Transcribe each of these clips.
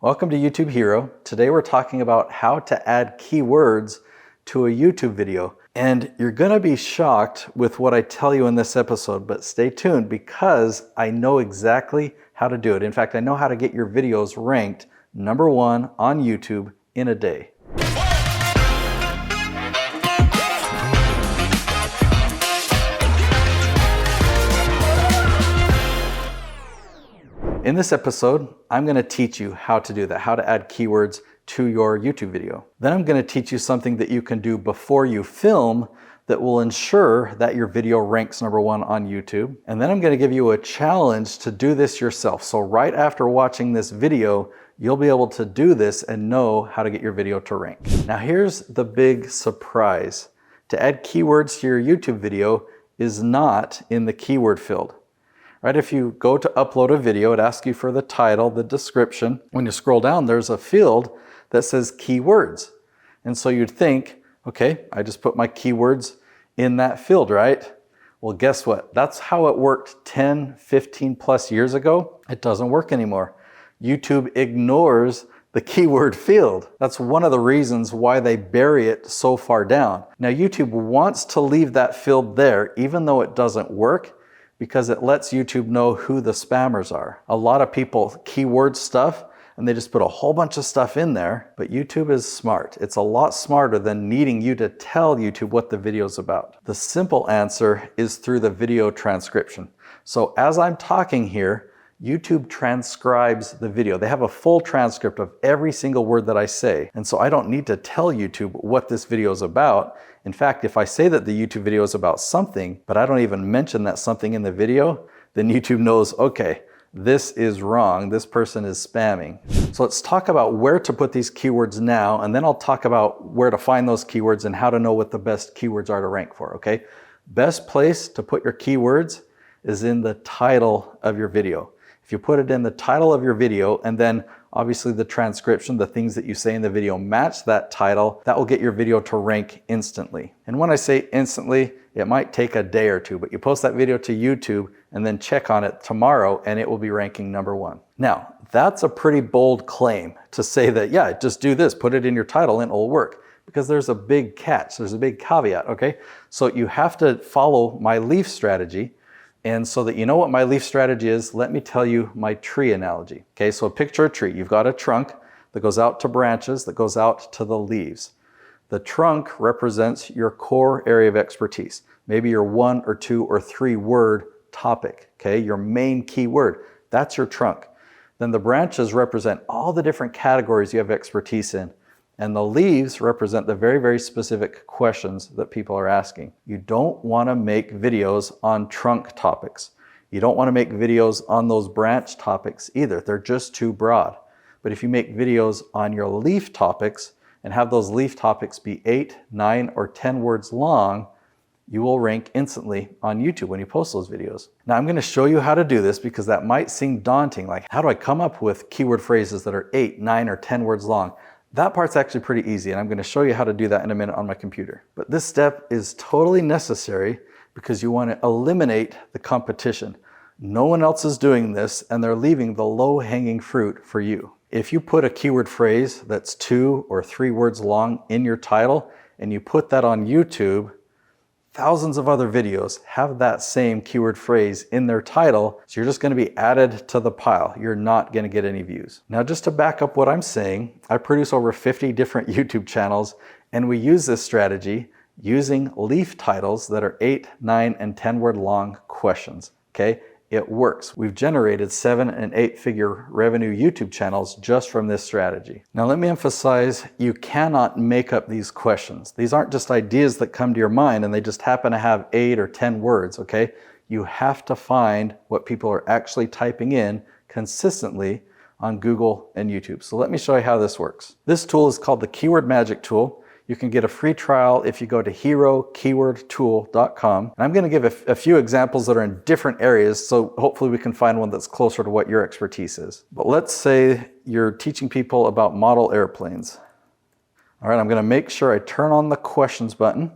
Welcome to YouTube Hero. Today we're talking about how to add keywords to a YouTube video. And you're gonna be shocked with what I tell you in this episode, but stay tuned because I know exactly how to do it. In fact, I know how to get your videos ranked #1 on YouTube in a day. In this episode, I'm going to teach you how to do that, how to add keywords to your YouTube video. Then I'm going to teach you something that you can do before you film that will ensure that your video ranks #1 on YouTube. And then I'm going to give you a challenge to do this yourself. So right after watching this video, you'll be able to do this and know how to get your video to rank. Now here's the big surprise. To add keywords to your YouTube video is not in the keyword field. Right, if you go to upload a video, it asks you for the title, the description. When you scroll down, there's a field that says keywords. And so you'd think, okay, I just put my keywords in that field, right? Well, guess what? That's how it worked 10, 15 plus years ago. It doesn't work anymore. YouTube ignores the keyword field. That's one of the reasons why they bury it so far down. Now, YouTube wants to leave that field there, even though it doesn't work, because it lets YouTube know who the spammers are. A lot of people keyword stuff and they just put a whole bunch of stuff in there, but YouTube is smart. It's a lot smarter than needing you to tell YouTube what the video's about. The simple answer is through the video transcription. So as I'm talking here, YouTube transcribes the video. They have a full transcript of every single word that I say. And so I don't need to tell YouTube what this video is about. In fact, if I say that the YouTube video is about something, but I don't even mention that something in the video, then YouTube knows, okay, this is wrong. This person is spamming. So let's talk about where to put these keywords now, and then I'll talk about where to find those keywords and how to know what the best keywords are to rank for, okay? Best place to put your keywords is in the title of your video. If you put it in the title of your video and then obviously the transcription, the things that you say in the video match that title, that will get your video to rank instantly. And when I say instantly, it might take a day or two, but you post that video to YouTube and then check on it tomorrow and it will be ranking #1. Now, that's a pretty bold claim to say that, yeah, just do this, put it in your title and it'll work. Because there's a big catch, there's a big caveat, okay? So you have to follow my leaf strategy. And so that you know what my leaf strategy is, let me tell you my tree analogy. Okay, so picture a tree. You've got a trunk that goes out to branches, that goes out to the leaves. The trunk represents your core area of expertise. Maybe your 1 or 2 or 3 word topic, okay? Your main key word, that's your trunk. Then the branches represent all the different categories you have expertise in. And the leaves represent the very, very specific questions that people are asking. You don't want to make videos on trunk topics. You don't want to make videos on those branch topics either. They're just too broad. But if you make videos on your leaf topics and have those leaf topics be 8, 9, or 10 words long, you will rank instantly on YouTube when you post those videos. Now I'm going to show you how to do this because that might seem daunting. Like, how do I come up with keyword phrases that are 8, 9, or 10 words long? That part's actually pretty easy, and I'm going to show you how to do that in a minute on my computer. But this step is totally necessary because you want to eliminate the competition. No one else is doing this, and they're leaving the low-hanging fruit for you. If you put a keyword phrase that's 2 or 3 words long in your title, and you put that on YouTube, thousands of other videos have that same keyword phrase in their title, so you're just going to be added to the pile. You're not going to get any views. Now, just to back up what I'm saying, I produce over 50 different YouTube channels, and we use this strategy using leaf titles that are 8, 9, and 10 word long questions, okay? It works. We've generated 7- and 8-figure revenue YouTube channels just from this strategy. Now let me emphasize, you cannot make up these questions. These aren't just ideas that come to your mind and they just happen to have 8 or 10 words, okay? You have to find what people are actually typing in consistently on Google and YouTube. So let me show you how this works. This tool is called the Keyword Magic Tool. You can get a free trial if you go to herokeywordtool.com. And I'm going to give a few examples that are in different areas, so hopefully we can find one that's closer to what your expertise is. But let's say you're teaching people about model airplanes. All right, I'm going to make sure I turn on the questions button.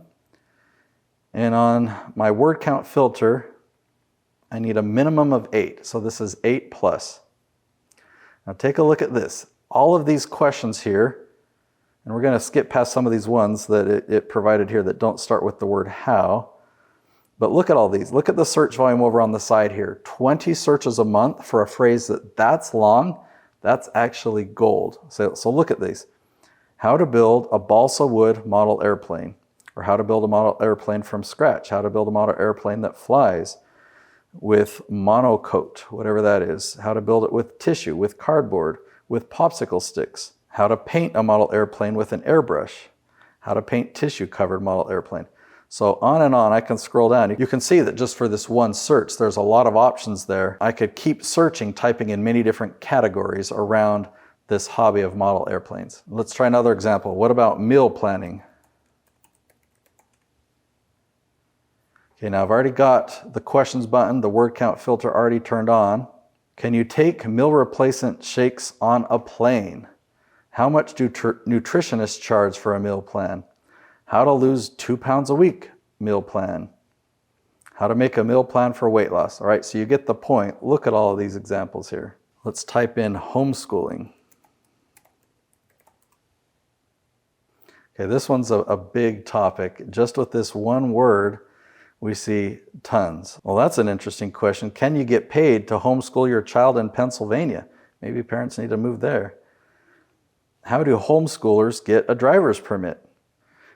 And on my word count filter, I need a minimum of 8. So this is 8 plus. Now take a look at this. all of these questions here, and we're going to skip past some of these ones that it provided here that don't start with the word how. But look at all these. Look at the search volume over on the side here. 20 searches a month for a phrase that's long. That's actually gold. So look at these. How to build a balsa wood model airplane, or how to build a model airplane from scratch. How to build a model airplane that flies with monocoat, whatever that is. How to build it with tissue, with cardboard, with popsicle sticks. How to paint a model airplane with an airbrush. How to paint tissue covered model airplane. So on and on. I can scroll down. You can see that just for this one search, there's a lot of options there. I could keep searching, typing in many different categories around this hobby of model airplanes. Let's try another example. What about meal planning? Okay, now I've already got the questions button, the word count filter already turned on. Can you take meal replacement shakes on a plane? How much do nutritionists charge for a meal plan? How to lose 2 pounds a week meal plan. How to make a meal plan for weight loss. All right, so you get the point. Look at all of these examples here. Let's type in homeschooling. Okay, this one's a big topic. Just with this one word, we see tons. Well, that's an interesting question. Can you get paid to homeschool your child in Pennsylvania? Maybe parents need to move there. How do homeschoolers get a driver's permit?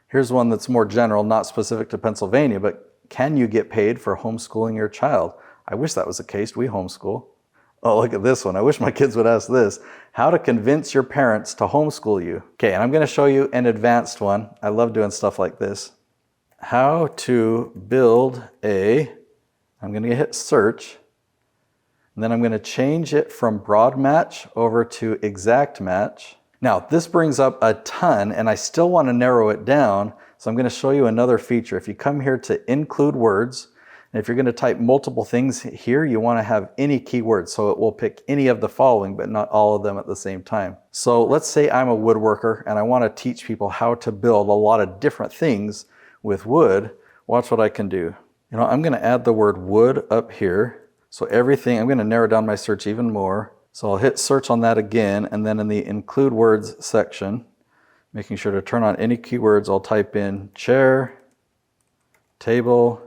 Here's one that's more general, not specific to Pennsylvania, but can you get paid for homeschooling your child? I wish that was the case. We homeschool. Oh, look at this one. I wish my kids would ask this. How to convince your parents to homeschool you. Okay, and I'm going to show you an advanced one. I love doing stuff like this. How to build I'm going to hit search, and then I'm going to change it from broad match over to exact match. Now, this brings up a ton, and I still want to narrow it down, so I'm going to show you another feature. If you come here to include words, and if you're going to type multiple things here, you want to have any keywords, so it will pick any of the following, but not all of them at the same time. So let's say I'm a woodworker, and I want to teach people how to build a lot of different things with wood. Watch what I can do. You know, I'm going to add the word wood up here. So everything, I'm going to narrow down my search even more. So I'll hit search on that again, and then in the include words section, making sure to turn on any keywords, I'll type in chair, table,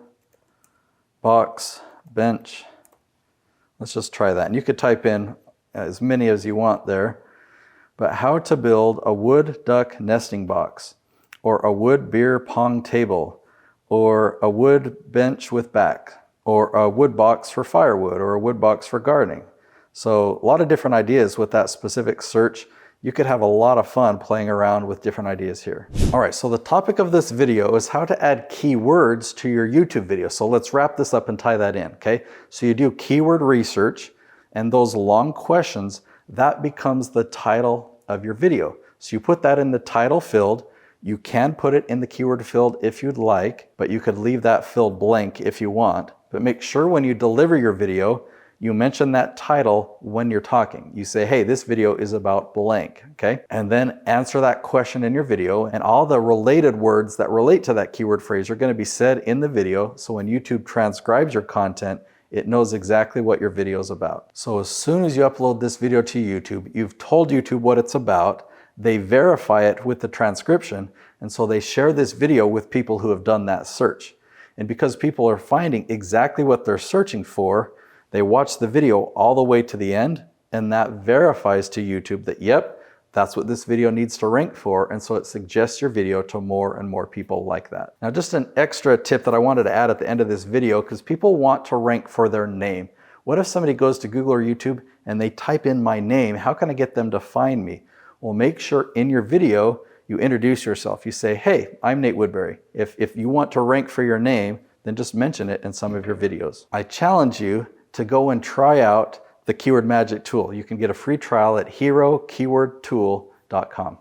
box, bench. Let's just try that. And you could type in as many as you want there. But how to build a wood duck nesting box, or a wood beer pong table, or a wood bench with back, or a wood box for firewood, or a wood box for gardening. So a lot of different ideas with that specific search. You could have a lot of fun playing around with different ideas here. All right, so the topic of this video is how to add keywords to your YouTube video. So let's wrap this up and tie that in, okay? So you do keyword research, and those long questions, that becomes the title of your video. So you put that in the title field. You can put it in the keyword field if you'd like, but you could leave that field blank if you want. But make sure when you deliver your video, you mention that title when you're talking. You say, hey, this video is about blank, okay? And then answer that question in your video, and all the related words that relate to that keyword phrase are going to be said in the video, so when YouTube transcribes your content, it knows exactly what your video is about. So as soon as you upload this video to YouTube, you've told YouTube what it's about, they verify it with the transcription, and so they share this video with people who have done that search. And because people are finding exactly what they're searching for, they watch the video all the way to the end, and that verifies to YouTube that, yep, that's what this video needs to rank for, and so it suggests your video to more and more people like that. Now, just an extra tip that I wanted to add at the end of this video, because people want to rank for their name. What if somebody goes to Google or YouTube and they type in my name? How can I get them to find me? Well, make sure in your video you introduce yourself. You say, hey, I'm Nate Woodbury. If you want to rank for your name, then just mention it in some of your videos. I challenge you to go and try out the Keyword Magic tool. You can get a free trial at herokeywordtool.com.